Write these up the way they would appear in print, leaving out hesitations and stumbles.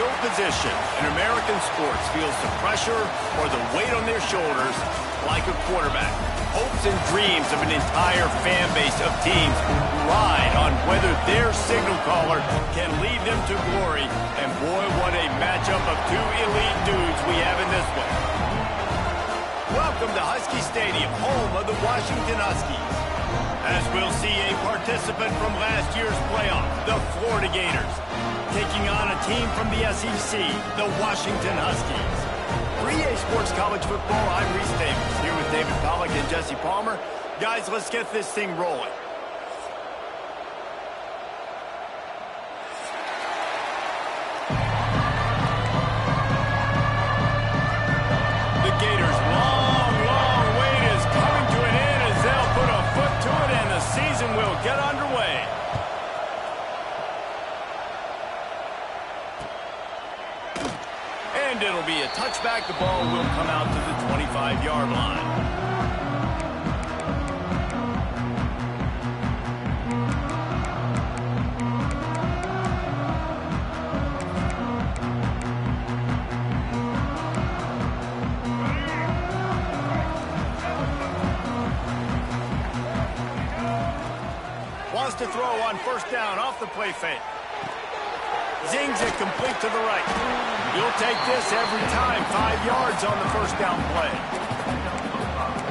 no position in American sports feels the pressure or the weight on their shoulders like a quarterback. Hopes and dreams of an entire fan base of teams ride on whether their signal caller can lead them to glory. And boy, what a matchup of two elite dudes we have in this one. Welcome to Husky Stadium, home of the Washington Huskies. As we'll see a participant from last year's playoff, the Florida Gators, taking on a team from the SEC, the Washington Huskies. For EA Sports College Football, I'm Reese Davis, here with David Pollack and Jesse Palmer. Guys, let's get this thing rolling. The Gators' long wait is coming to an end as they'll put a foot to it and the season will get underway. And it'll be a touchback. The ball will come out to the 25-yard line. Wants to throw on first down off the play fake. Zings it complete to the right. You'll take this every time. 5 yards on the first down play.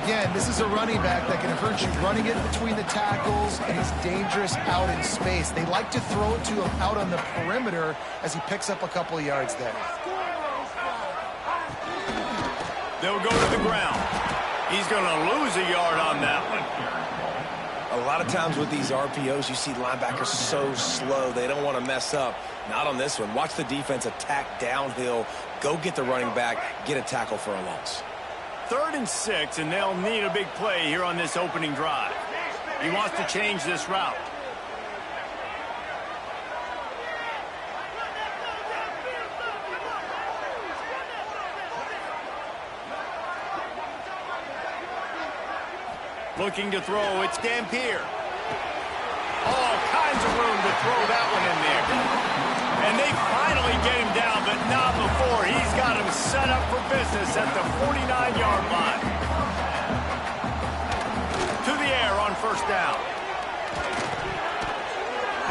Again, this is a running back that can hurt you running it between the tackles, and he's dangerous out in space. They like to throw it to him out on the perimeter as he picks up a couple of yards there. They'll go to the ground. He's going to lose a yard on that one. A lot of times with these RPOs, you see linebackers so slow, they don't want to mess up. Not on this one. Watch the defense attack downhill, go get the running back, get a tackle for a loss. 3rd and 6, and they'll need a big play here on this opening drive. He wants to change this route. Looking to throw, it's Dampier. All kinds of room to throw that one in there. And they finally get him down, but not before. He's got him set up for business at the 49-yard line. To the air on first down.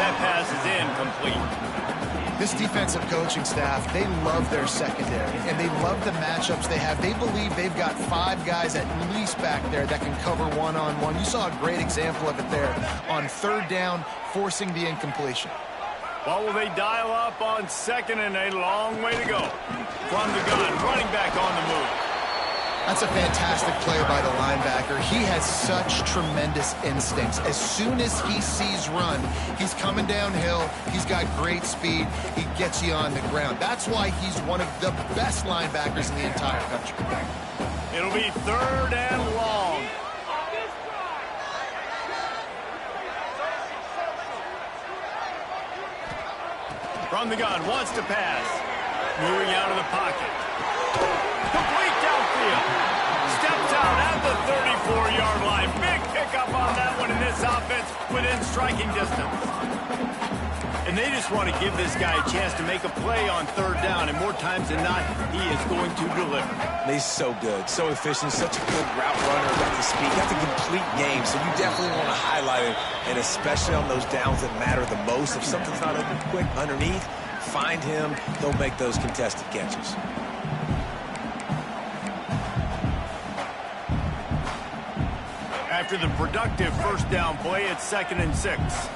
That pass is incomplete. This defensive coaching staff, they love their secondary, and they love the matchups they have. They believe they've got 5 guys at least back there that can cover one-on-one. You saw a great example of it there on 3rd down, forcing the incompletion. What will they dial up on 2nd and a long way to go? From the gun, running back on the move. That's a fantastic play by the linebacker. He has such tremendous instincts. As soon as he sees run, he's coming downhill. He's got great speed. He gets you on the ground. That's why he's one of the best linebackers in the entire country. It'll be 3rd and long. From the gun, wants to pass. Moving out of the pocket. Complete downfield. Steps out at the 34-yard line. Big pickup on that one in this offense within striking distance. And they just want to give this guy a chance to make a play on 3rd down, and more times than not, he is going to deliver. He's so good, so efficient, such a good route runner, got the speed, got the complete game, so you definitely want to highlight it, and especially on those downs that matter the most. If something's not open quick underneath, find him, he'll make those contested catches. After the productive first down play, it's 2nd and 6.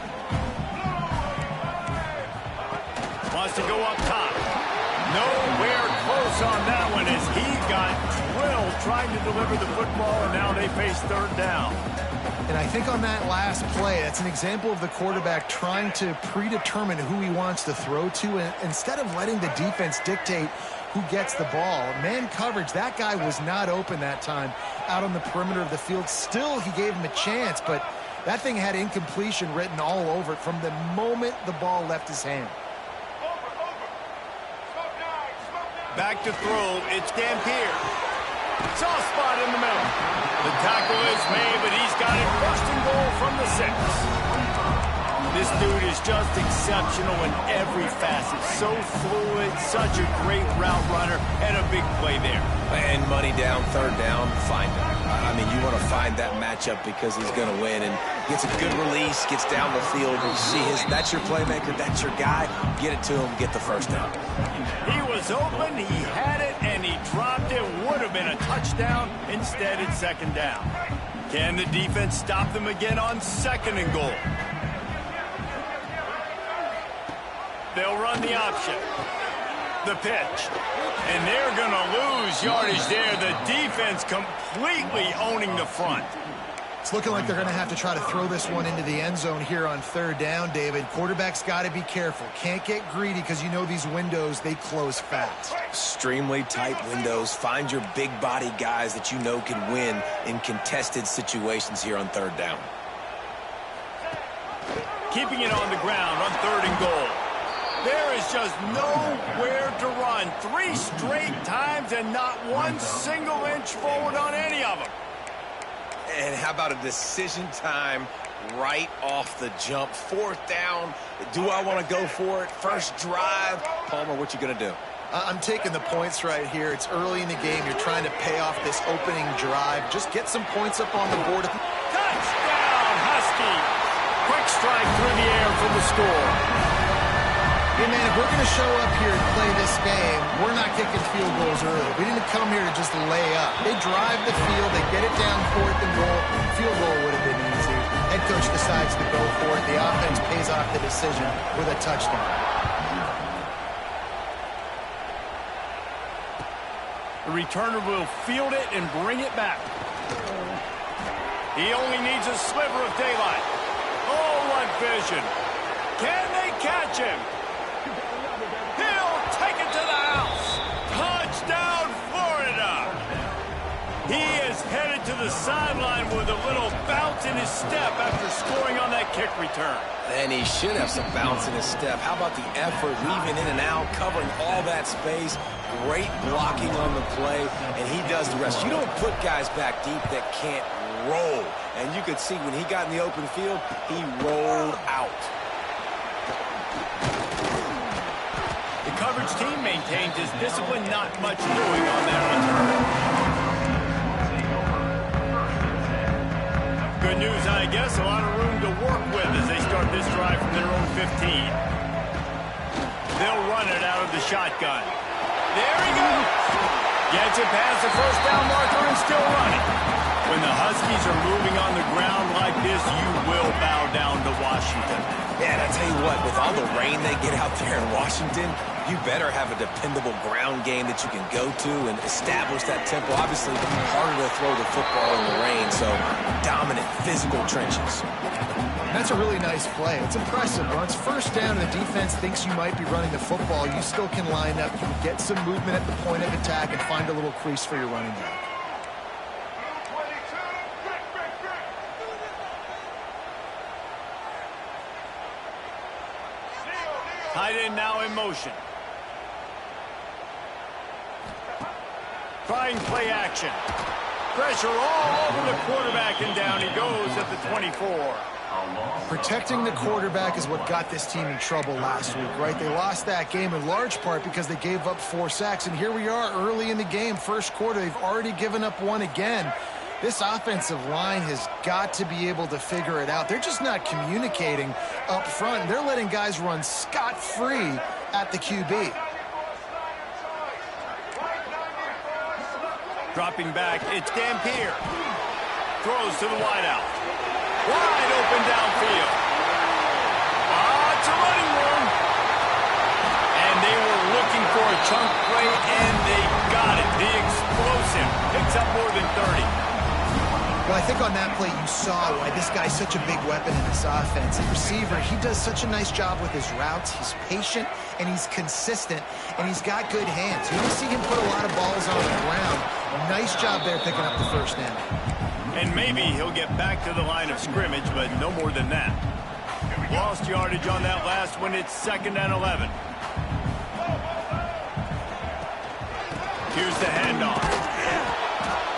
Wants to go up top. Nowhere close on that one as he got drilled trying to deliver the football, and now they face 3rd down. And I think on that last play, that's an example of the quarterback trying to predetermine who he wants to throw to, and instead of letting the defense dictate who gets the ball. Man coverage, that guy was not open that time out on the perimeter of the field. Still, he gave him a chance, but that thing had incompletion written all over it from the moment the ball left his hand. Back to throw, it's Dampier. Soft spot in the middle. The tackle is made, but he's got it 1st and goal from the 6. This dude is just exceptional in every facet. So fluid, such a great route runner, and a big play there. And money down, third down, find him. I mean, you want to find that matchup because he's going to win. And gets a good release, gets down the field. You see that's your playmaker, that's your guy. Get it to him, get the first down. He was open, he had it, and he dropped it. Would have been a touchdown. Instead, it's second down. Can the defense stop them again on second and goal? They'll run the option. The pitch. And they're going to lose yardage there. The defense completely owning the front. It's looking like they're going to have to try to throw this one into the end zone here on third down, David. Quarterback's got to be careful. Can't get greedy because you know these windows, they close fast. Extremely tight windows. Find your big body guys that you know can win in contested situations here on third down. Keeping it on the ground on third and goal. There is just nowhere to run. 3 straight times and not one single inch forward on any of them. And how about a decision time right off the jump? Fourth down. Do I want to go for it? First drive. Palmer, what you going to do? I'm taking the points right here. It's early in the game. You're trying to pay off this opening drive. Just get some points up on the board. Touchdown, Husky. Quick strike through the air for the score. Hey, man, if we're going to show up here and play this game, we're not kicking field goals early. We didn't come here to just lay up. They drive the field. They get it down fourth and goal. Field goal would have been easy. Head coach decides to go for it. The offense pays off the decision with a touchdown. The returner will field it and bring it back. He only needs a sliver of daylight. Oh, what vision. Can they catch him? He'll take it to the house. Touchdown, Florida. He is headed to the sideline with a little bounce in his step after scoring on that kick return. And he should have some bounce in his step. How about the effort, weaving in and out, covering all that space. Great blocking on the play, and he does the rest. You don't put guys back deep that can't roll. And you could see when he got in the open field, he rolled out. The coverage team maintains his discipline, not much doing on that return. Good news, I guess, a lot of room to work with as they start this drive from their own 15. They'll run it out of the shotgun. There he goes. Gets it past the first down marker and still running. When the Huskies are moving on the ground like this, you will bow down to Washington. Yeah, and I tell you what, with all the rain they get out there in Washington, you better have a dependable ground game that you can go to and establish that tempo. Obviously, harder to throw the football in the rain, so dominant physical trenches. That's a really nice play. It's impressive. Once first down and the defense thinks you might be running the football, you still can line up. You can get some movement at the point of attack and find a little crease for your running back. Tight end now in motion. Trying play action. Pressure all over the quarterback, and down he goes at the 24. Protecting the quarterback is what got this team in trouble last week, right? They lost that game in large part because they gave up 4 sacks, and here we are early in the game, first quarter. They've already given up 1 again. This offensive line has got to be able to figure it out. They're just not communicating up front. They're letting guys run scot-free at the QB. Dropping back, it's Dampier. Throws to the wideout. Wide open downfield. Lots of running room. And they were looking for a chunk play, and they got it. The explosive picks up more than 30. Well, I think on that play you saw why this guy's such a big weapon in this offense. The receiver, he does such a nice job with his routes. He's patient, and he's consistent, and he's got good hands. You don't see him put a lot of balls on the ground. Nice job there picking up the first down. And maybe he'll get back to the line of scrimmage, but no more than that. Lost yardage on that last one. It's 2nd and 11. Here's the handoff.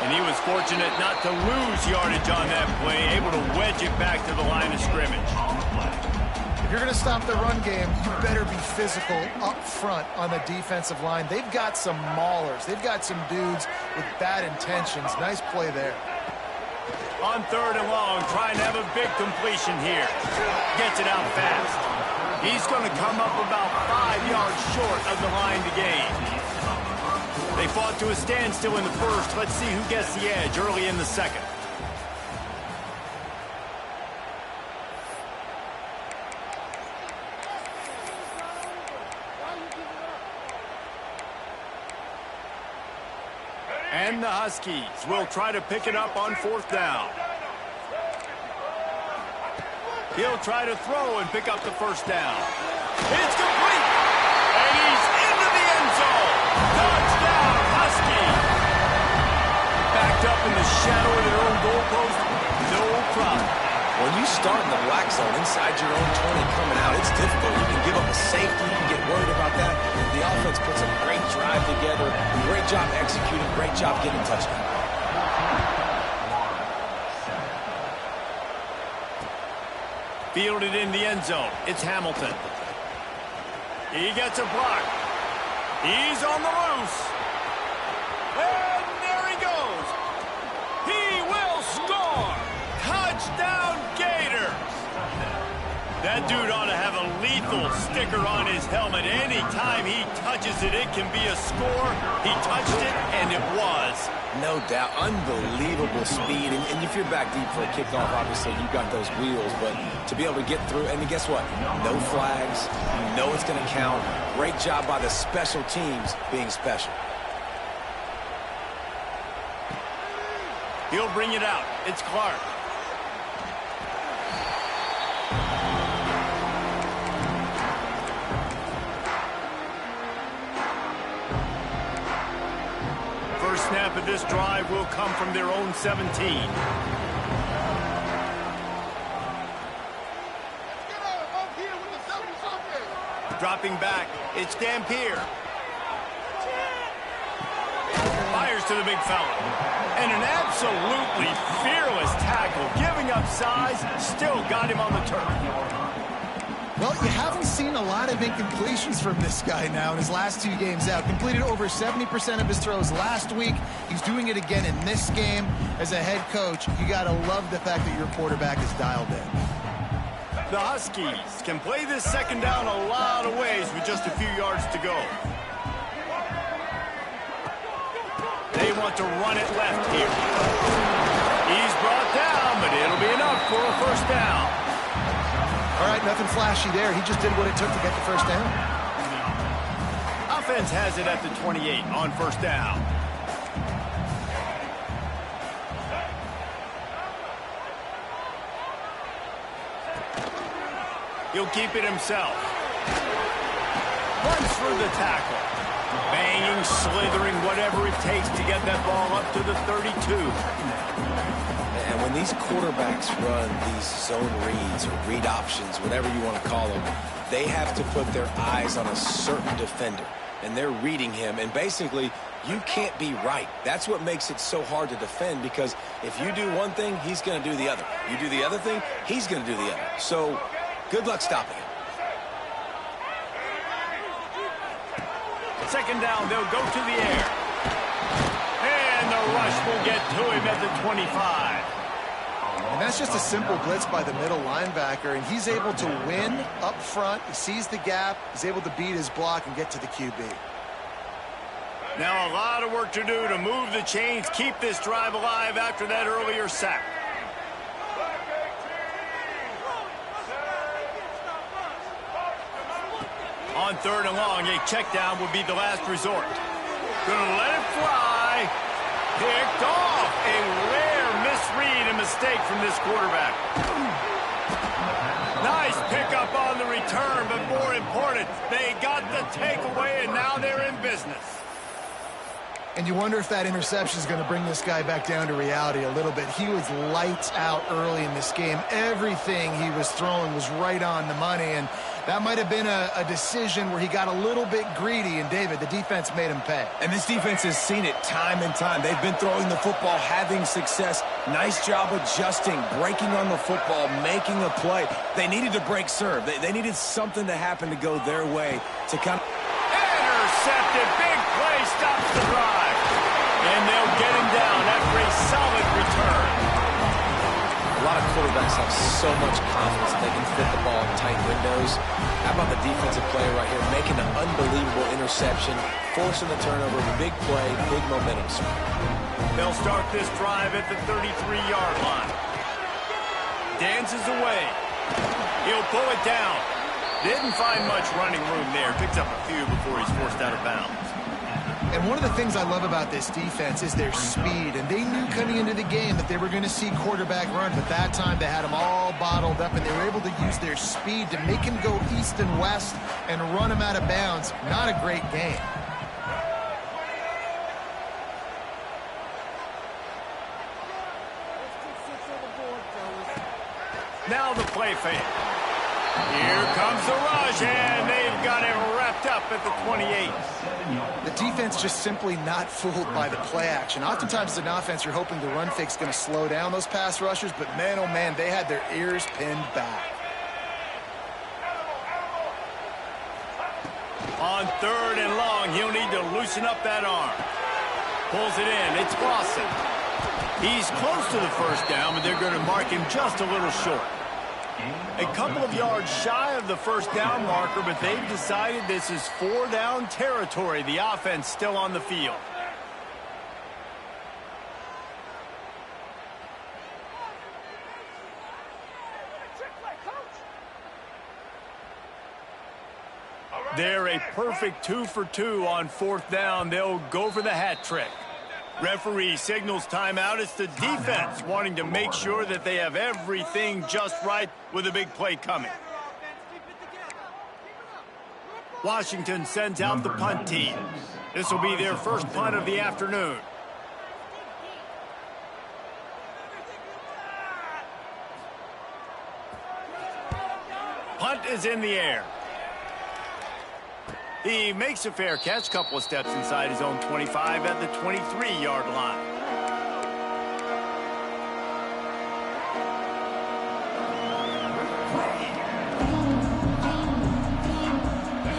And he was fortunate not to lose yardage on that play, able to wedge it back to the line of scrimmage. If you're going to stop the run game, you better be physical up front on the defensive line. They've got some maulers. They've got some dudes with bad intentions. Nice play there. On 3rd and long, trying to have a big completion here. Gets it out fast. He's going to come up about 5 yards short of the line to gain. They fought to a standstill in the first. Let's see who gets the edge early in the second. And the Huskies will try to pick it up on 4th down. He'll try to throw and pick up the 1st down. It's complete! And he's into the end zone! Touchdown, Huskies! Backed up in the shadow of their own goalpost, no problem. When you start in the black zone inside your own 20 coming out, it's difficult. You can give up a safety. You can get worried about that. The offense puts a great drive together. Great job executing. Great job getting a touchdown. Fielded in the end zone. It's Hamilton. He gets a block. He's on the loose. And there he goes. He will score. Touchdown, Gators. That dude ought to have a lethal sticker on his helmet. Anytime he touches it, it can be a score. He touched it, and it was. No doubt. Unbelievable speed. And if you're back deep for a kickoff, obviously, you've got those wheels. But to be able to get through, and guess what? No flags. You know it's going to count. Great job by the special teams being special. He'll bring it out. It's Clark. First snap of this drive will come from their own 17. Dropping back, it's Dampier. Fires to the big fella. And an absolutely fearless tackle. Giving up size, still got him on the turf. Well, you haven't seen a lot of incompletions from this guy now in his last 2 games out. Completed over 70% of his throws last week. He's doing it again in this game. As a head coach, you got to love the fact that your quarterback is dialed in. The Huskies can play this second down a lot of ways with just a few yards to go. They want to run it left here. He's brought down, but it'll be enough for a 1st down. All right, nothing flashy there. He just did what it took to get the 1st down. Offense has it at the 28 on 1st down. He'll keep it himself. Runs for the tackle. Banging, slithering, whatever it takes to get that ball up to the 32. And when these quarterbacks run these zone reads or read options, whatever you want to call them, they have to put their eyes on a certain defender. And they're reading him. And basically, you can't be right. That's what makes it so hard to defend, because if you do one thing, he's going to do the other. You do the other thing, he's going to do the other. So good luck stopping him. Second down, they'll go to the air. And the rush will get to him at the 25. And that's just a simple blitz by the middle linebacker, and he's able to win up front. He sees the gap. He's able to beat his block and get to the QB. Now a lot of work to do to move the chains, keep this drive alive after that earlier sack. On 3rd and long, a check down will be the last resort. Gonna let it fly. Picked off. A rare misread and mistake from this quarterback. Nice pickup on the return, but more important, they got the takeaway, and now they're in business. And you wonder if that interception is going to bring this guy back down to reality a little bit. He was lights out early in this game. Everything he was throwing was right on the money, and that might have been a decision where he got a little bit greedy, and David, the defense made him pay. And this defense has seen it time and time. They've been throwing the football, having success. Nice job adjusting, breaking on the football, making a play. They needed to break serve. They needed something to happen to go their way to kind of... Intercepted. Big play stops the drive. And they'll get him down after a solid return. A lot of quarterbacks have so much confidence that they can fit the ball in tight windows. How about the defensive player right here making an unbelievable interception, forcing the turnover, big play, big momentum swing. They'll start this drive at the 33-yard line. Dances away. He'll pull it down. Didn't find much running room there. Picks up a few before he's forced out of bounds. And one of the things I love about this defense is their speed. And they knew coming into the game that they were going to see quarterback run. But that time they had him all bottled up, and they were able to use their speed to make him go east and west and run him out of bounds. Not a great game. Now the play fake. Here comes the rush, and they've got it wrapped up at the 28. The defense just simply not fooled by the play action. Oftentimes as an offense, you're hoping the run fake's going to slow down those pass rushers, but man, oh man, they had their ears pinned back. On 3rd and long, he'll need to loosen up that arm. Pulls it in. It's Boston. He's close to the first down, but they're going to mark him just a little short. A couple of yards shy of the first down marker, but they've decided this is 4-down territory. The offense still on the field. They're a perfect 2 for 2 on 4th down. They'll go for the hat trick. Referee signals timeout. It's the defense wanting to make sure that they have everything just right with a big play coming. Washington sends out the punt team. This will be their first punt of the afternoon. Punt is in the air. He makes a fair catch, couple of steps inside his own 25 at the 23-yard line.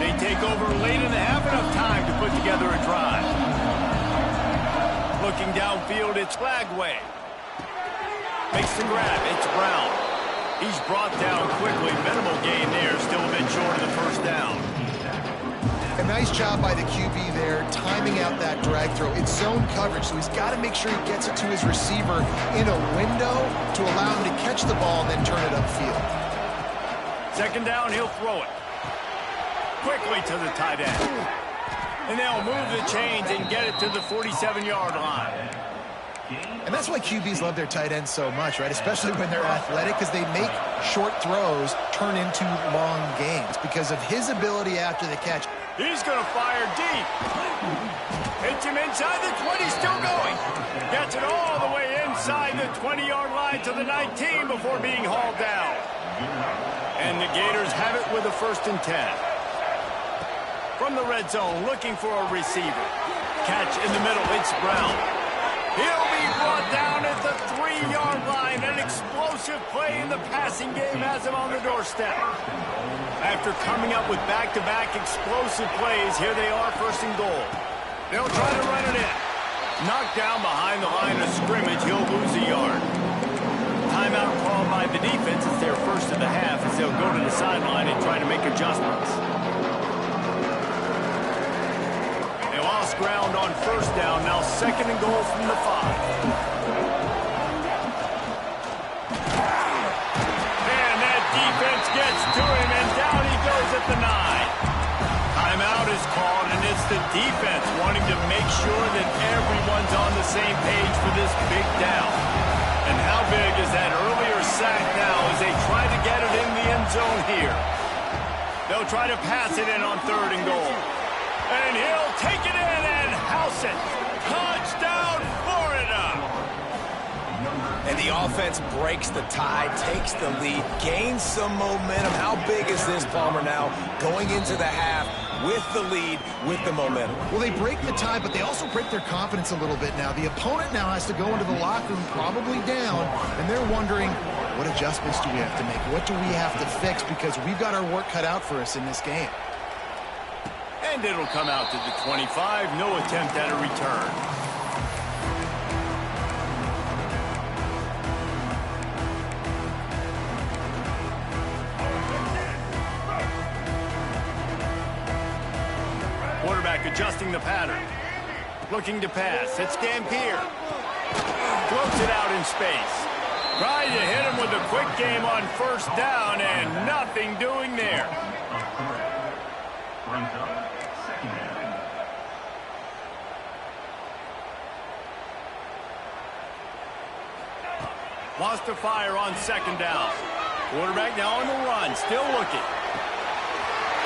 They take over late in the half, enough time to put together a drive. Looking downfield, it's Flagway. Makes the grab, it's Brown. He's brought down quickly, minimal gain there, still a bit short of the first down. A nice job by the QB there, timing out that drag throw. It's zone coverage, so he's got to make sure he gets it to his receiver in a window to allow him to catch the ball and then turn it upfield. 2nd down, he'll throw it. Quickly to the tight end. And they'll move the chains and get it to the 47-yard line. And that's why QBs love their tight ends so much, right? Especially when they're athletic, because they make short throws turn into long gains because of his ability after the catch. He's going to fire deep. Hits him inside the 20, still going. Gets it all the way inside the 20-yard line to the 19 before being hauled down. And the Gators have it with a 1st and 10. From the red zone, looking for a receiver. Catch in the middle, it's Brown. He'll be brought down at the 3-yard line. An explosive play in the passing game has him on the doorstep. After coming up with back-to-back explosive plays, here they are, 1st and goal. They'll try to run it in. Knocked down behind the line of scrimmage, he'll lose a yard. Timeout called by the defense. It's their first of the half as they'll go to the sideline and try to make adjustments. They lost ground on 1st down, now 2nd and goal from the 5. Defense gets to him, and down he goes at the 9. Timeout is called, and it's the defense wanting to make sure that everyone's on the same page for this big down. And how big is that earlier sack now as they try to get it in the end zone here? They'll try to pass it in on 3rd and goal. And he'll take it in and house it. Touchdown, Florida! And the offense breaks the tie, takes the lead, gains some momentum. How big is this, Palmer, now going into the half with the lead, with the momentum? Well, they break the tie, but they also break their confidence a little bit now. The opponent now has to go into the locker room probably down, and they're wondering, what adjustments do we have to make? What do we have to fix? Because we've got our work cut out for us in this game. And it'll come out to the 25. No attempt at a return. Quarterback adjusting the pattern. Looking to pass. It's Dampier. Floats it out in space. Trying to hit him with a quick game on first down, and nothing doing there. Wants to fire on second down. Quarterback now on the run, still looking.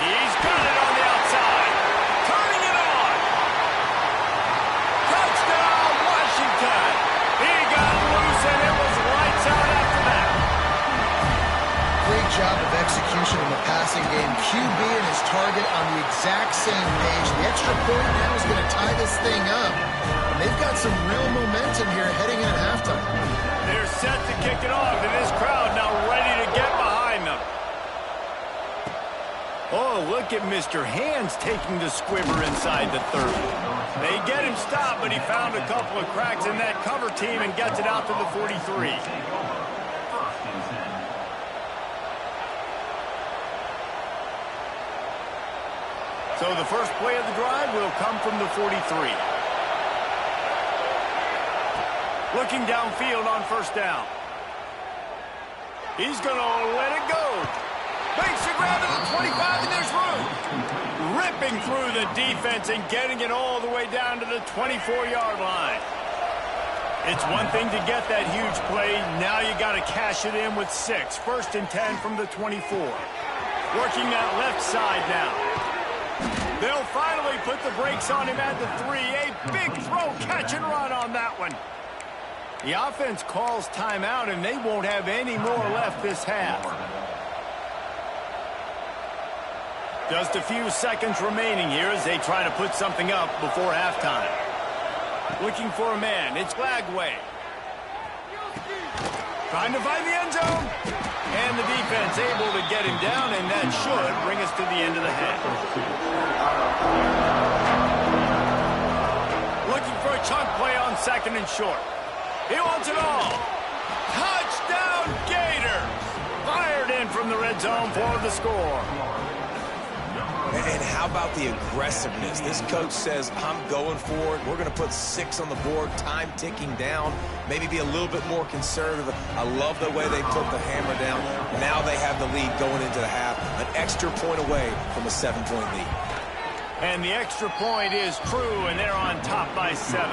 He's got it on the outside. Turning it on. Touchdown, Washington. He got loose, and it was lights out after that. Great job of execution in the passing game. QB and his target on the exact same page. The extra point now is going to tie this thing up. And they've got some real momentum here heading in at halftime. They're set to kick it off, and this crowd now ready to get behind them. Oh, look at Mr. Hands taking the squibber inside the 30. They get him stopped, but he found a couple of cracks in that cover team and gets it out to the 43. So the first play of the drive will come from the 43. Looking downfield on first down. He's going to let it go. Makes the grab at the 25, and there's room. Ripping through the defense and getting it all the way down to the 24-yard line. It's one thing to get that huge play. Now you got to cash it in with 6. First and 10 from the 24. Working that left side now. They'll finally put the brakes on him at the 3. A big throw, catch and run on that one. The offense calls timeout, and they won't have any more left this half. Just a few seconds remaining here as they try to put something up before halftime. Looking for a man. It's Lagway. Trying to find the end zone. And the defense able to get him down, and that should bring us to the end of the half. Looking for a chunk play on second and short. He wants it all. Touchdown, Gators. Fired in from the red zone for the score. And how about the aggressiveness? This coach says, I'm going for it. We're going to put 6 on the board, time ticking down, maybe be a little bit more conservative. I love the way they put the hammer down. Now they have the lead going into the half, an extra point away from a 7-point lead. And the extra point is true, and they're on top by 7.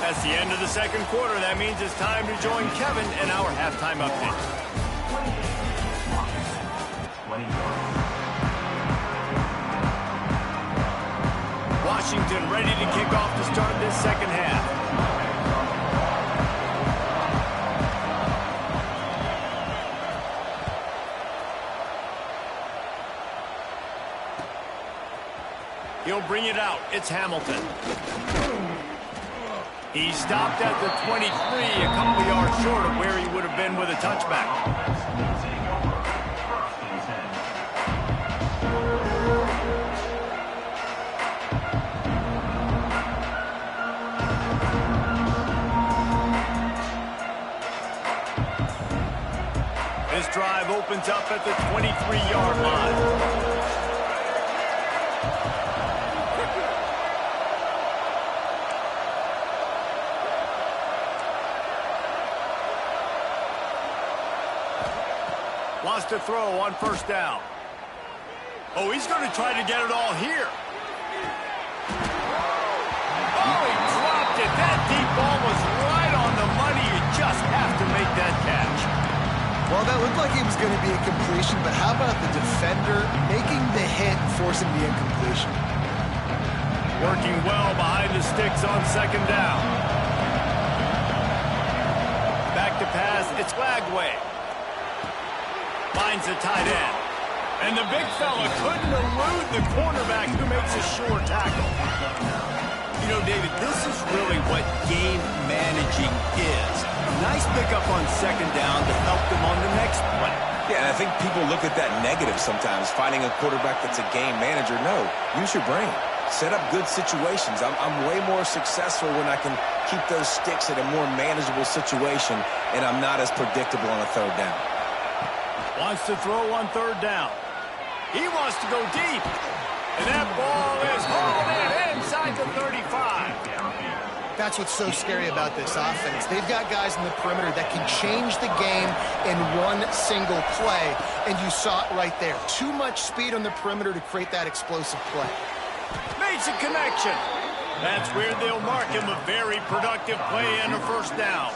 That's the end of the second quarter. That means it's time to join Kevin in our halftime update. Washington ready to kick off to start this second half. He'll bring it out. It's Hamilton. He stopped at the 23, a couple of yards short of where he would have been with a touchback. This drive opens up at the 23-yard line. Wants to throw on first down. Oh, he's going to try to get it all here. Oh, he dropped it. That deep ball was right on the money. You just have to make that catch. Well, that looked like it was going to be a completion, but how about the defender making the hit and forcing the incompletion? Working well behind the sticks on second down. Back to pass, it's Lagway. Finds the tight end. And the big fella couldn't elude the cornerback who makes a sure tackle. You know, David, this is really what game managing is. Nice pickup on second down to help them on the next play. Yeah, and I think people look at that negative sometimes, finding a quarterback that's a game manager. No, use your brain. Set up good situations. I'm way more successful when I can keep those sticks in a more manageable situation, and I'm not as predictable on a third down. Wants to throw on third down. He wants to go deep. And that ball is hauled in inside the 35. That's what's so scary about this offense. They've got guys in the perimeter that can change the game in one single play, and you saw it right there. Too much speed on the perimeter to create that explosive play. Makes a connection. That's where they'll mark him a very productive play and a first down.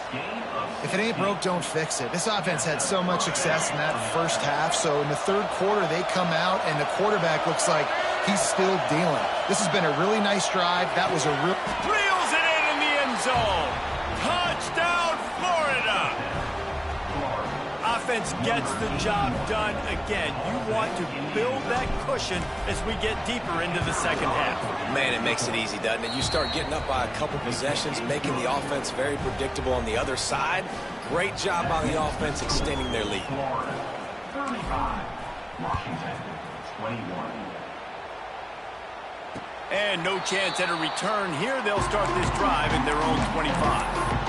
If it ain't broke, don't fix it. This offense had so much success in that first half, so in the third quarter they come out and the quarterback looks like he's still dealing. This has been a really nice drive. That was a real... Reels it in the end zone. Touchdown, Florida. Offense gets the job done again. You want to build that cushion as we get deeper into the second half. Man, it makes it easy, doesn't it? You start getting up by a couple possessions, making the offense very predictable on the other side. Great job by the offense extending their lead. 35, Washington, 21. And no chance at a return here. They'll start this drive at their own 25.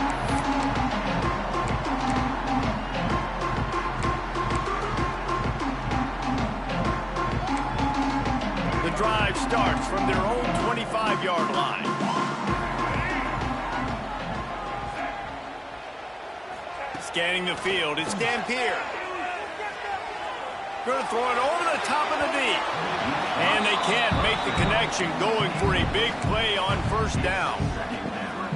The drive starts from their own 25-yard line. Scanning the field, it's Dampier. Going to throw it over the top of the D. And they can't make the connection, going for a big play on first down.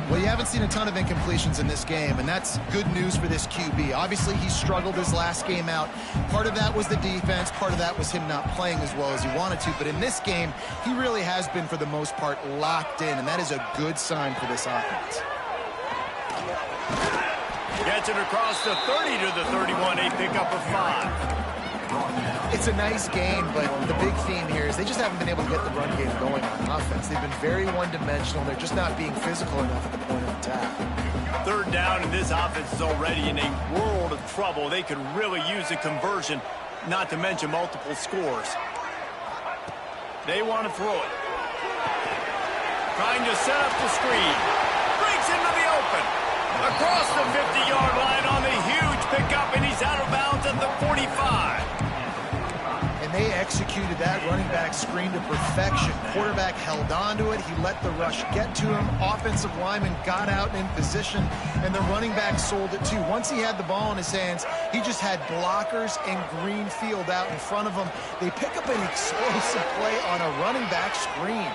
Well, you haven't seen a ton of incompletions in this game, and that's good news for this QB. Obviously, he struggled his last game out. Part of that was the defense. Part of that was him not playing as well as he wanted to. But in this game, he really has been, for the most part, locked in, and that is a good sign for this offense. Gets it across the 30 to the 31, a pickup of 5. It's a nice game, but the big theme here is they just haven't been able to get the run game going on offense. They've been very one-dimensional. They're just not being physical enough at the point of attack. Third down, and this offense is already in a world of trouble. They could really use a conversion, not to mention multiple scores. They want to throw it. Trying to set up the screen. Breaks into the open. Across the 50-yard line on the huge pickup, and he's out of bounds at the 45. And they executed that running back screen to perfection. Quarterback held on to it. He let the rush get to him. Offensive lineman got out in position, and the running back sold it too. Once he had the ball in his hands, he just had blockers and green field out in front of him. They pick up an explosive play on a running back screen.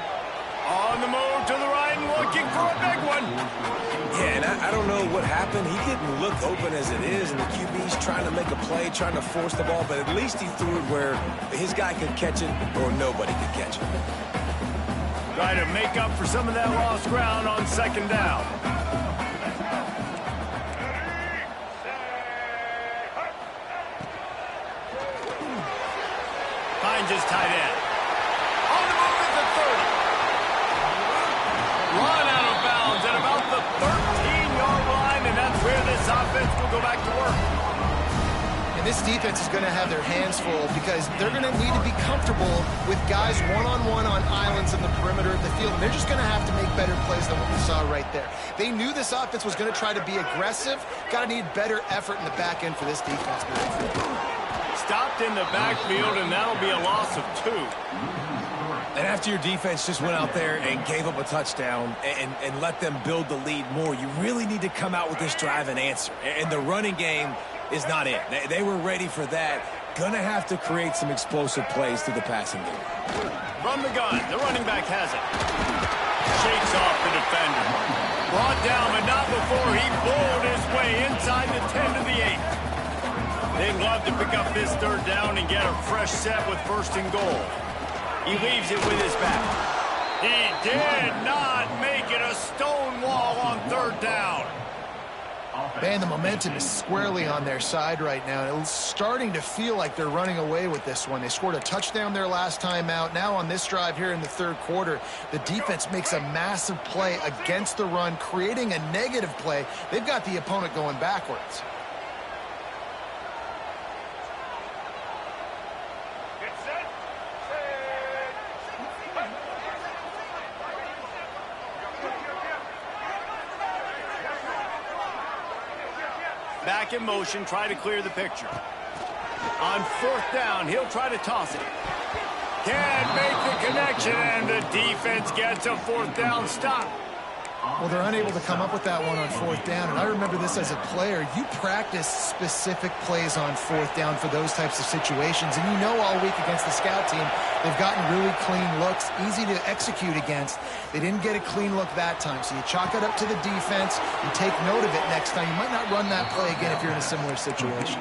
On the move to the right and looking for a big one. Yeah, and I don't know what happened. He didn't look open as it is, and the QB's trying to make a play, trying to force the ball, but at least he threw it where his guy could catch it or nobody could catch it. Try to make up for some of that lost ground on second down. Finds his tight end. On the move at the 30. Run out of bounds at about the 13-yard line, and that's where this offense will go back to work. And this defense is going to have their hands full because they're going to need to be comfortable with guys one-on-one on islands in the perimeter of the field. And they're just going to have to make better plays than what we saw right there. They knew this offense was going to try to be aggressive. Got to need better effort in the back end for this defense moving forward. Stopped in the backfield, and that'll be a loss of 2. And after your defense just went out there and gave up a touchdown and let them build the lead more, you really need to come out with this drive and answer. And the running game is not it. They were ready for that. Gonna have to create some explosive plays through the passing game. From the gun, the running back has it. Shakes off the defender. Brought down, but not before he bowled his way inside the 10 to the 8. They'd love to pick up this third down and get a fresh set with first and goal. He leaves it with his back. He did not make it a stone wall on third down. Man, the momentum is squarely on their side right now. It's starting to feel like they're running away with this one. They scored a touchdown their last time out. Now on this drive here in the third quarter, the defense makes a massive play against the run, creating a negative play. They've got the opponent going backwards. Back in motion, try to clear the picture. On fourth down, he'll try to toss it. Can't make the connection, and the defense gets a fourth down stop. Well, they're unable to come up with that one on fourth down, and I remember this as a player. You practice specific plays on fourth down for those types of situations, and you know all week against the scout team, they've gotten really clean looks, easy to execute against. They didn't get a clean look that time, so you chalk it up to the defense. You take note of it next time. You might not run that play again if you're in a similar situation.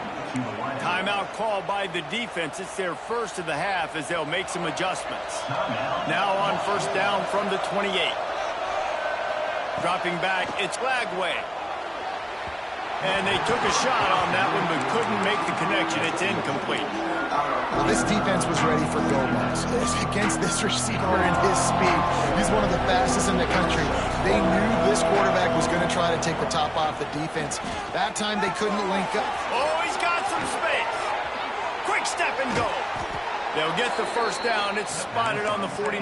Timeout called by the defense. It's their first of the half as they'll make some adjustments. Now on first down from the 28. Dropping back, it's Lagway. And they took a shot on that one, but couldn't make the connection. It's incomplete. Well, this defense was ready for go balls. Against this receiver and his speed, he's one of the fastest in the country. They knew this quarterback was going to try to take the top off the defense. That time they couldn't link up. Oh, he's got some space. Quick step and go. They'll get the first down. It's spotted on the 49.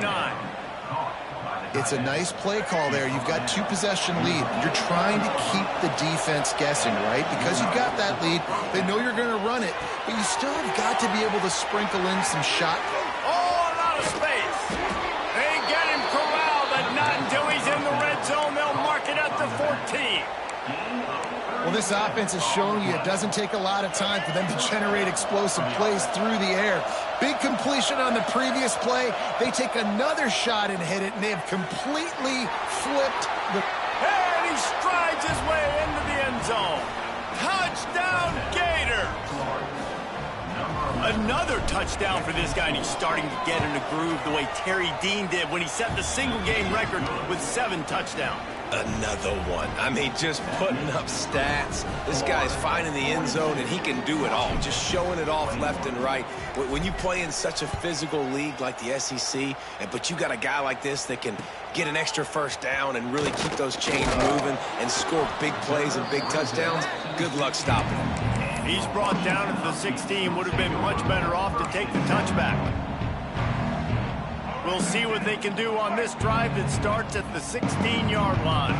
It's a nice play call there. You've got two-possession lead. You're trying to keep the defense guessing, right? Because you've got that lead, they know you're going to run it, but you still have got to be able to sprinkle in some shot. Oh, a lot of space. They get him corralled, but not until he's in the red zone. They'll mark it at the 14. Well, this offense is showing you it doesn't take a lot of time for them to generate explosive plays through the air. Big completion on the previous play. They take another shot and hit it, and they have completely flipped the... And he strides his way into the end zone. Touchdown, Gator! Another touchdown for this guy, and he's starting to get in a groove the way Terry Dean did when he set the single-game record with 7 touchdowns. Another one. I mean, just putting up stats. This guy's finding the end zone, and he can do it all. Just showing it off left and right. When you play in such a physical league like the SEC, but you got a guy like this that can get an extra first down and really keep those chains moving and score big plays and big touchdowns, good luck stopping him. He's brought down at the 16. Would have been much better off to take the touchback. We'll see what they can do on this drive that starts at the 16-yard line.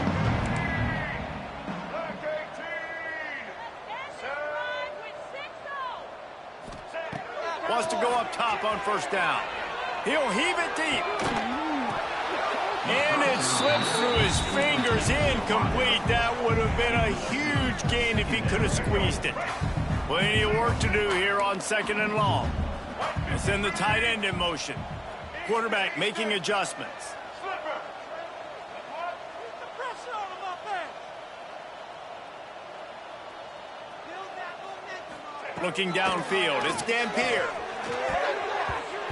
Wants to go up top on first down. He'll heave it deep. And it slips through his fingers, incomplete. That would have been a huge gain if he could have squeezed it. Plenty of work to do here on second and long. It's in the tight end in motion. Quarterback making adjustments. Looking downfield, it's Dampier.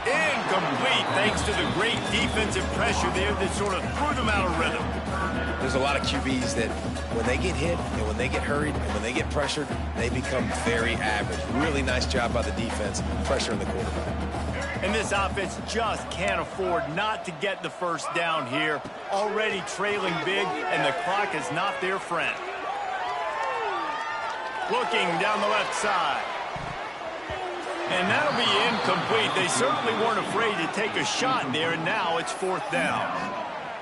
Incomplete thanks to the great defensive pressure there that sort of threw them out of rhythm. There's a lot of QBs that when they get hit and when they get hurried and when they get pressured, they become very average. Really nice job by the defense, pressuring the quarterback. And this offense just can't afford not to get the first down here. Already trailing big, and the clock is not their friend. Looking down the left side. And that'll be incomplete. They certainly weren't afraid to take a shot there, and now it's fourth down.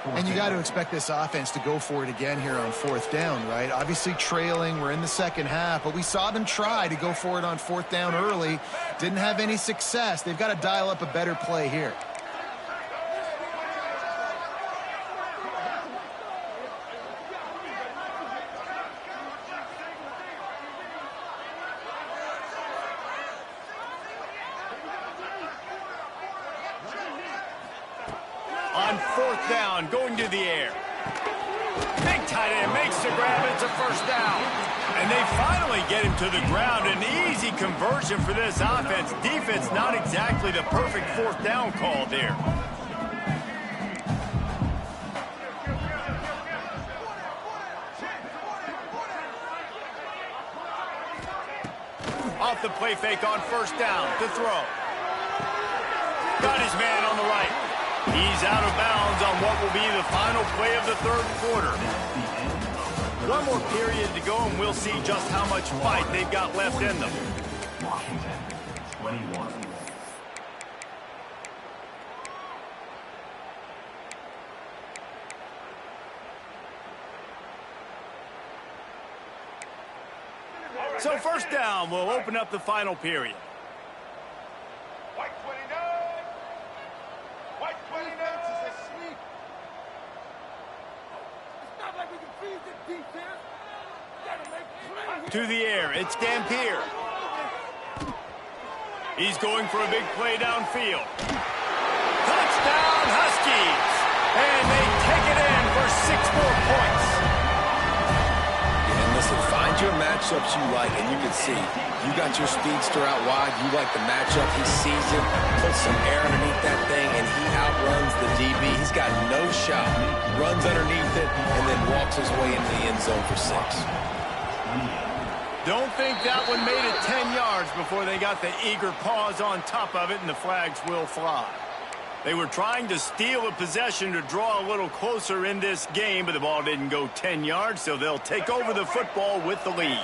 And you got to expect this offense to go for it again here on fourth down, right? Obviously trailing, we're in the second half, but we saw them try to go for it on fourth down early. Didn't have any success. They've got to dial up a better play here. On fourth down, going to the air. Big tight end makes the grab. It's a first down. And they finally get him to the ground. An easy conversion for this offense. Defense not exactly the perfect fourth down call there. play fake on first down to throw. Got his man on the right. He's out of bounds on what will be the final play of the third quarter. One more period to go, and we'll see just how much fight they've got left in them. Washington, 21. So first down will open up the final period. White 29. White 29 is asleep. It's not like we can freeze the defense. Gotta make plays. To the air, it's Dampier. He's going for a big play downfield. Touchdown, Huskies! And they take it in for 6 more points. And listen, find your matchups you like, and you can see you got your speedster out wide. You like the matchup. He sees it, puts some air underneath that thing, and he outruns the DB. He's got no shot. Runs underneath it, and then walks his way into the end zone for 6. Don't think that one made it 10 yards before they got the eager paws on top of it, and the flags will fly. They were trying to steal a possession to draw a little closer in this game, but the ball didn't go 10 yards, so they'll take over the football with the lead.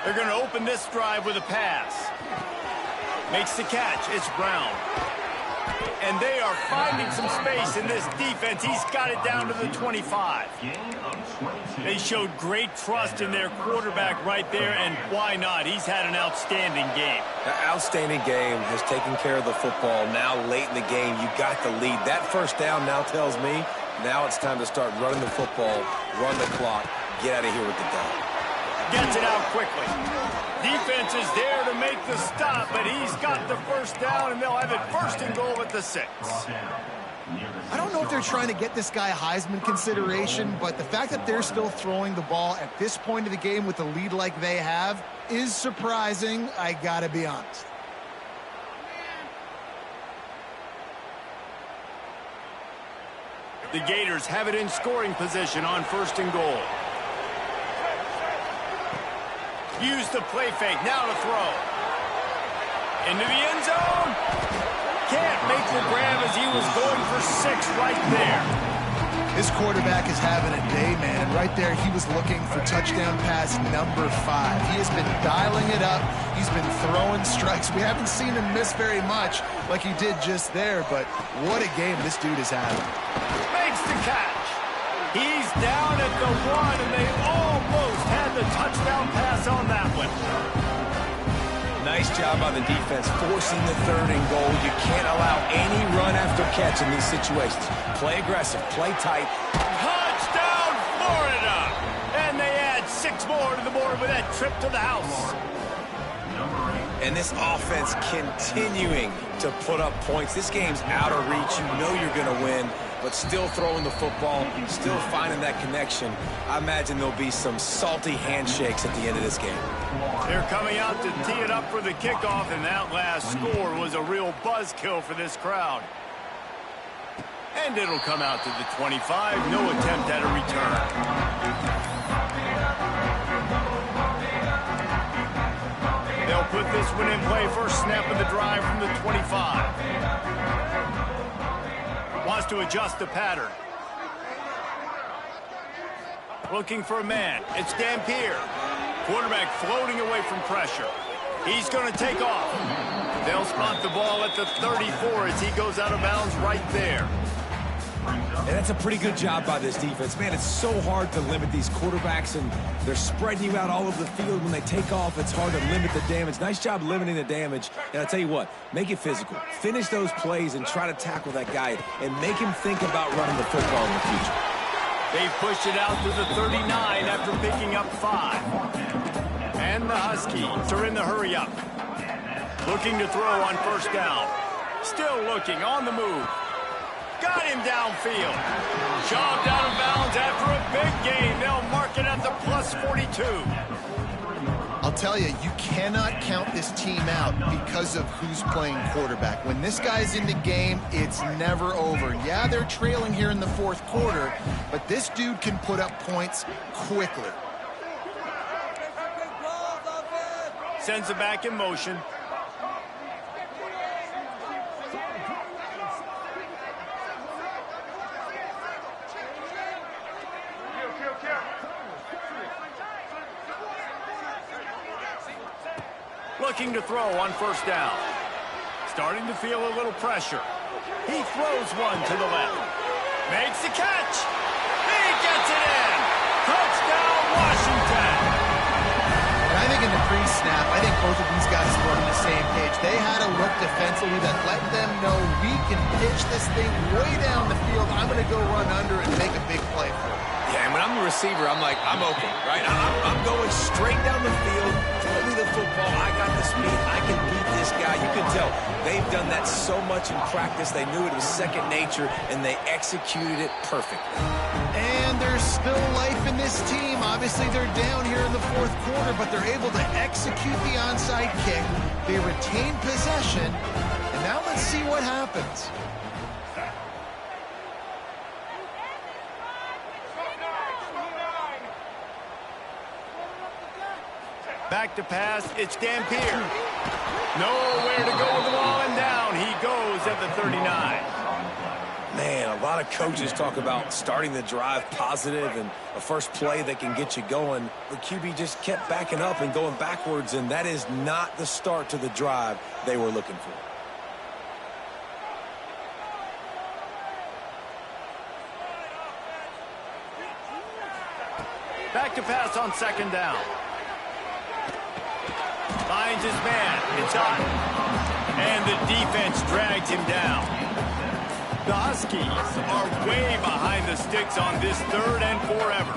They're going to open this drive with a pass. Makes the catch. It's Brown. And they are finding some space in this defense. He's got it down to the 25. They showed great trust in their quarterback right there, and why not? He's had an outstanding game. The outstanding game has taken care of the football. Now, late in the game, you got the lead. That first down now tells me now it's time to start running the football, run the clock, get out of here with the dog. Gets it out quickly. Defense is there to make the stop, but he's got the first down, and they'll have it first and goal at the 6. I don't know if they're trying to get this guy Heisman consideration, but the fact that they're still throwing the ball at this point of the game with a lead like they have is surprising, I gotta be honest. The Gators have it in scoring position on first and goal. Use the play fake, now to throw. Into the end zone. Can't make the grab as he was going for 6 right there. This quarterback is having a day, man. And right there, he was looking for touchdown pass number 5. He has been dialing it up. He's been throwing strikes. We haven't seen him miss very much like he did just there, but what a game this dude is having. Makes the catch. He's down at the 1, and they almost had the touchdown pass on that one. Nice job by the defense forcing the 3rd and goal. You can't allow any run after catch in these situations. Play aggressive, play tight. Touchdown, Florida! And they add 6 more to the board with that trip to the house. And this offense continuing to put up points. This game's out of reach. You know you're going to win, but still throwing the football, still finding that connection. I imagine there'll be some salty handshakes at the end of this game. They're coming out to tee it up for the kickoff, and that last score was a real buzzkill for this crowd. And it'll come out to the 25. No attempt at a return. They'll put this one in play. First snap of the drive from the 25. Wants to adjust the pattern. Looking for a man. It's Dampier. Quarterback floating away from pressure. He's going to take off. They'll spot the ball at the 34 as he goes out of bounds right there. And that's a pretty good job by this defense. Man, it's so hard to limit these quarterbacks, and they're spreading you out all over the field. When they take off, it's hard to limit the damage. Nice job limiting the damage. And I'll tell you what, make it physical. Finish those plays and try to tackle that guy and make him think about running the football in the future. They've pushed it out to the 39 after picking up 5. And the Huskies are in the hurry up. Looking to throw on first down. Still looking on the move. Got him downfield. Shoved out of bounds after a big gain. They'll mark it at the +42. I'll tell you, you cannot count this team out because of who's playing quarterback. When this guy's in the game, it's never over. Yeah, they're trailing here in the fourth quarter, but this dude can put up points quickly. Sends it back in motion. Looking to throw on first down. Starting to feel a little pressure. He throws one to the left. Makes the catch. He gets it in. Touchdown, Washington. And I think in the pre-snap, I think both of these guys were on the same page. They had a look defensively that let them know we can pitch this thing way down the field. I'm going to go run under and make a big play for it. Yeah, and when I'm the receiver, I'm like, I'm open, right? I'm going straight down the field. Throw me the football. I got the speed. I can beat this guy. You can tell they've done that so much in practice. They knew it was second nature, and they executed it perfectly. And there's still life in this team. Obviously, they're down here in the fourth quarter, but they're able to execute the onside kick. They retain possession. And now let's see what happens. Back to pass, it's Dampier. Nowhere to go with the ball, and down he goes at the 39. Man, a lot of coaches talk about starting the drive positive and a first play that can get you going. The QB just kept backing up and going backwards, and that is not the start to the drive they were looking for. Back to pass on second down. Finds his man. It's on. And the defense drags him down. The Huskies are way behind the sticks on this third and forever.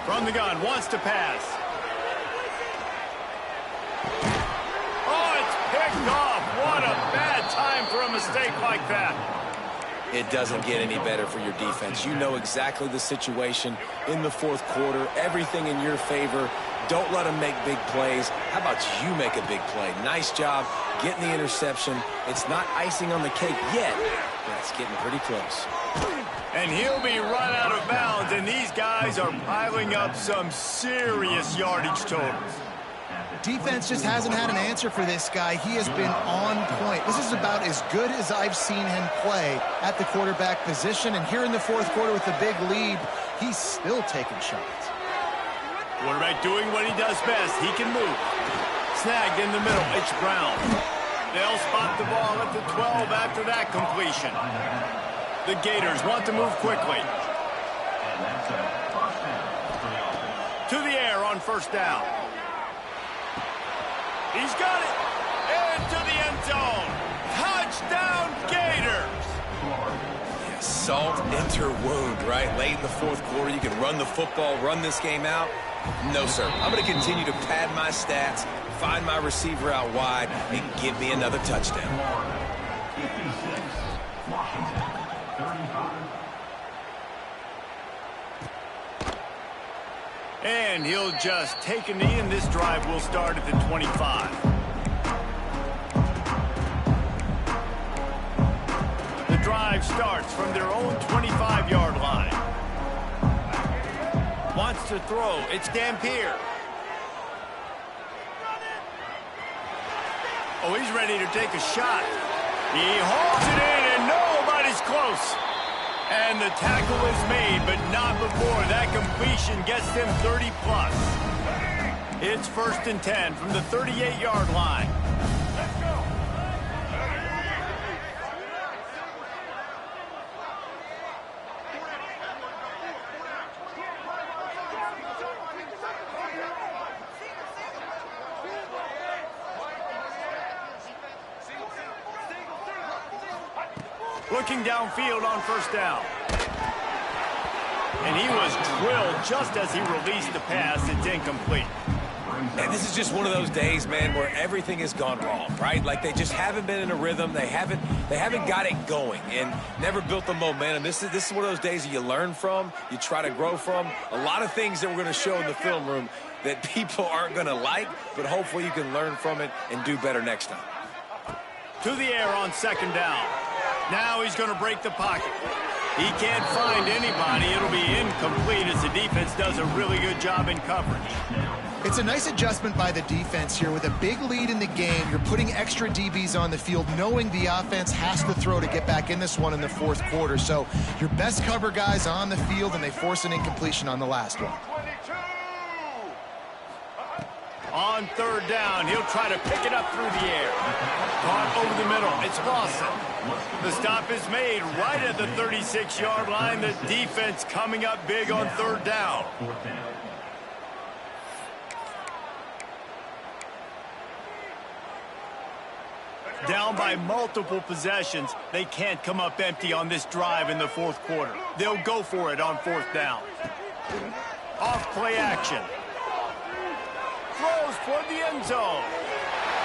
From the gun, wants to pass. Oh, it's picked off. What a bad time for a mistake like that. It doesn't get any better for your defense. You know exactly the situation in the fourth quarter. Everything in your favor. Don't let them make big plays. How about you make a big play? Nice job getting the interception. It's not icing on the cake yet, but it's getting pretty close. And he'll be run out of bounds, and these guys are piling up some serious yardage totals. Defense just hasn't had an answer for this guy. He has been on point. This is about as good as I've seen him play at the quarterback position. And here in the fourth quarter with the big lead, he's still taking shots. Quarterback doing what he does best. He can move. Snagged in the middle. It's Brown. They'll spot the ball at the 12 after that completion. The Gators want to move quickly. To the air on first down. He's got it. Into the end zone. Touchdown, Gators. Yeah, salt into wound, right? Late in the fourth quarter, you can run the football, run this game out. No, sir. I'm going to continue to pad my stats, find my receiver out wide, and give me another touchdown. 56, Washington, 35. And he'll just take a knee, and this drive will start at the 25. The drive starts from their own 25-yard line. Wants to throw. It's Dampier. Oh, he's ready to take a shot. He hauls it in, and nobody's close. And the tackle is made, but not before that completion gets them 30-plus. It's 1st and 10 from the 38-yard line. Let's go. Looking downfield on first down. And he was drilled just as he released the pass. It's incomplete. And this is just one of those days, man, where everything has gone wrong, right? Like they just haven't been in a rhythm. They haven't got it going and never built the momentum. This is one of those days that you learn from, you try to grow from. A lot of things that we're going to show in the film room that people aren't going to like, but hopefully you can learn from it and do better next time. To the air on second down. Now he's going to break the pocket. He can't find anybody. It'll be incomplete as the defense does a really good job in coverage. It's a nice adjustment by the defense here. With a big lead in the game, you're putting extra DBs on the field, knowing the offense has to throw to get back in this one in the fourth quarter. So your best cover guys on the field, and they force an incompletion on the last one. On third down, he'll try to pick it up through the air. Caught over the middle. It's Lawson. The stop is made right at the 36-yard line. The defense coming up big on third down. Down by multiple possessions. They can't come up empty on this drive in the fourth quarter. They'll go for it on fourth down. Off play action. Throws toward the end zone.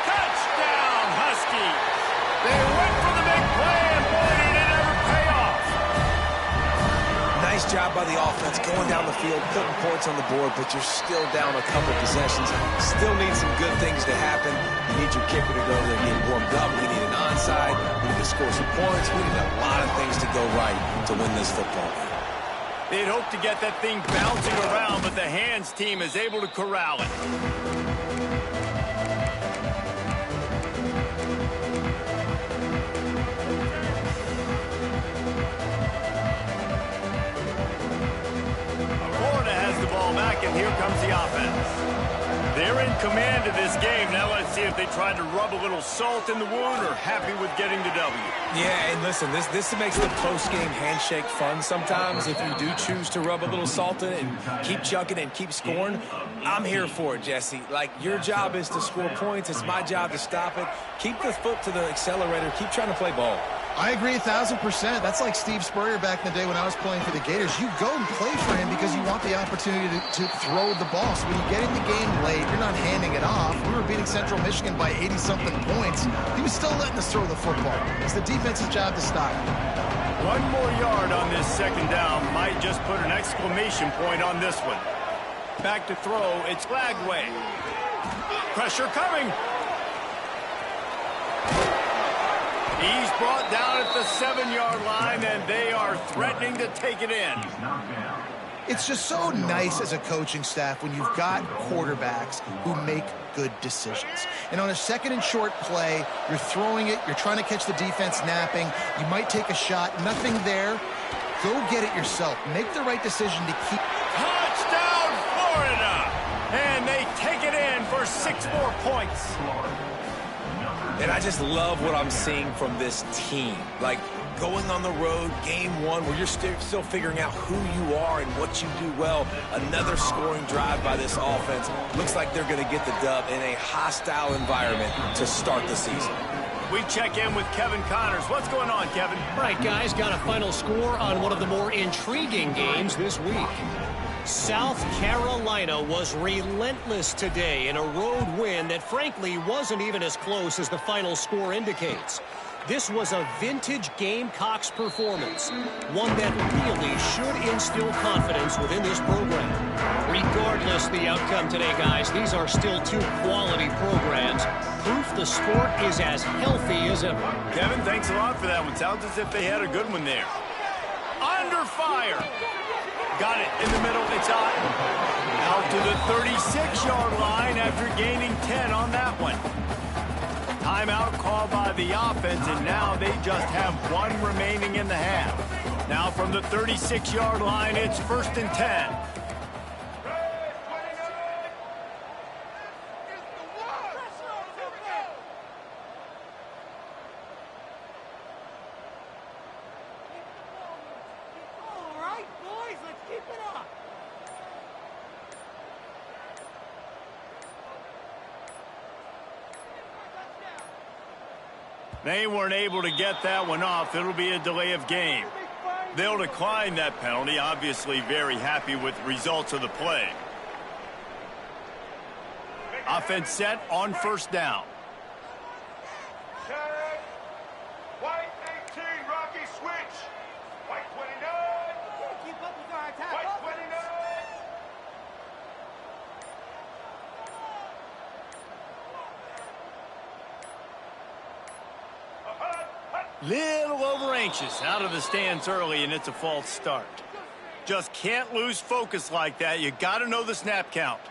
Touchdown, Huskies. They went for the big play, and boy, did it ever pay off. Nice job by the offense going down the field, putting points on the board, but you're still down a couple possessions. Still need some good things to happen. You need your kicker to go there, get warmed up. We need an onside. We need to score some points. We need a lot of things to go right to win this football game. They'd hope to get that thing bouncing around, but the hands team is able to corral it. Florida has the ball back, and here comes the offense. They're in command of this game. Now let's see if they tried to rub a little salt in the wound or happy with getting the W. Yeah, and listen, this makes the post-game handshake fun sometimes. If you do choose to rub a little salt in it and keep chucking and keep scoring, I'm here for it, Jesse. Like, your job is to score points. It's my job to stop it. Keep the foot to the accelerator. Keep trying to play ball. I agree 1,000%. That's like Steve Spurrier back in the day when I was playing for the Gators. You go and play for him because you want the opportunity to throw the ball. So when you get in the game late, you're not handing it off. We were beating Central Michigan by 80-something points. He was still letting us throw the football. It's the defense's job to stop it. One more yard on this second down might just put an exclamation point on this one. Back to throw. It's Lagway. Pressure coming. He's brought down at the 7-yard line, and they are threatening to take it in. It's just so nice as a coaching staff when you've got quarterbacks who make good decisions. And on a second and short play, you're throwing it, you're trying to catch the defense napping, you might take a shot, nothing there. Go get it yourself. Make the right decision to keep. Touchdown, Florida! And they take it in for 6 more points. And I just love what I'm seeing from this team. Like, going on the road, game one, where you're still figuring out who you are and what you do well. Another scoring drive by this offense. Looks like they're going to get the dub in a hostile environment to start the season. We check in with Kevin Connors. What's going on, Kevin? All right, guys, got a final score on one of the more intriguing games this week. South Carolina was relentless today in a road win that frankly wasn't even as close as the final score indicates. This was a vintage Gamecocks performance, one that really should instill confidence within this program. Regardless of the outcome today, guys, these are still 2 quality programs. Proof the sport is as healthy as ever. Kevin, thanks a lot for that one. Sounds as if they had a good one there. Under fire. Got it in the middle. It's out. Out to the 36-yard line after gaining 10 on that one. Timeout called by the offense, and now they just have 1 remaining in the half. Now from the 36-yard line, it's 1st and 10. They weren't able to get that one off. It'll be a delay of game. They'll decline that penalty. Obviously very happy with the results of the play. Offense set on first down. Tag. White 18, Rocky switch. White 29. Keep up with our attack. White 29. Little over anxious out of the stands early, and it's a false start. Just can't lose focus like that. You got to know the snap count.